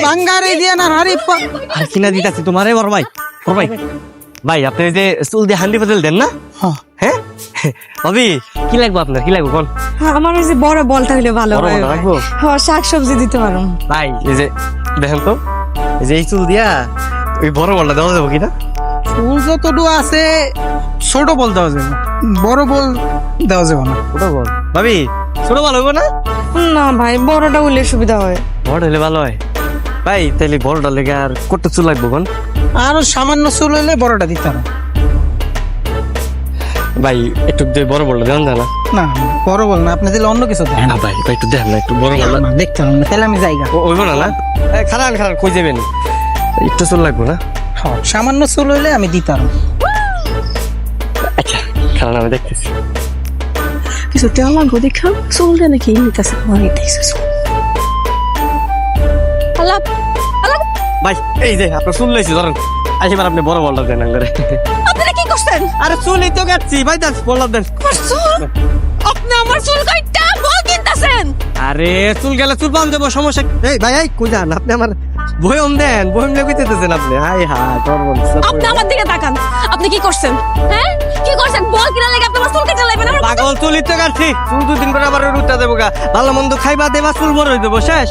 লাঙ্গারে দিয়ে না হারি আর কিনা দিতাছি তোমারে বড় ভাই ভাই আপনি যে চুল দিয়ে হান্ডি পাতিল দেন না হ্যাঁ ভাবি কি লাগবে আপনার কি লাগবে কোন আমার ওই যে বড় বলটা হলে ভালো বড় হয় বলটা রাখবো? হ্যাঁ শাক সবজি দিতে পারো ভাই এই যে দেখেন তো এই যে এই চুল দিয়া ওই বড় বলটা দেওয়া যাবো কিনা ফুল যতটুকু আছে ছোট বল দেওয়া যাবে বড় বল দেওয়া যাবে না ওটা বল ভাবি ছোট ভালো হইব না না ভাই বড়টা হলে সুবিধা হয় বড় হলে ভালো হয় ভাই তাইলে বড়টা লেগে আর কত চুল লাগবো কোন আরো সামান্য চুল হলে বড়টা দিতে হবে ভাই একটু দিয়ে বড় বলটা দেন না না না, বড় বল না আপনি দিলে অন্য কিছু দেন না ভাই ভাই একটু দেন না একটু বড় বলটা না দেখতে হবে না তাহলে আমি যাইগা ওইব না না খারাপ খারাপ কই যাবেন একটু চুল লাগবো না হ্যাঁ সামান্য চুল হলে আমি দিতে পারবো আচ্ছা খারাপ আমি দেখতেছি কিছু তেল লাগবো দেখা চলবে নাকি নিতেছে আলাপ আলাপ ভাই এই যে আপনার চুল লইছি ধরেন এবার আপনি বড় বলটা দেন আঙ্গারে আপনারা কি করছেন আরে চুলই তো গাচ্ছি ভাই দাস বলটা দেন আমার চুল আপনি আমার চুল কাইটা বল কিনতাছেন আরে চুল গেলে চুল পান দেবো সমস্যা এই ভাই এই কই যান আপনি আমার বয়ম দেন বয়ম লেগে দিতেছেন আপনি হাই হাই তোর বল আপনি আমার দিকে তাকান আপনি কি করছেন হ্যাঁ কি করছেন বল কিনা লাগে আপনি আমার চুল কেটে লাইবেন আমার পাগল চুলই তো গাচ্ছি চুল দুদিন পরে আবার রুটা দেবো গা ভালো মন্দ খাইবা দেবা চুল বড় হয়ে দেবো শেষ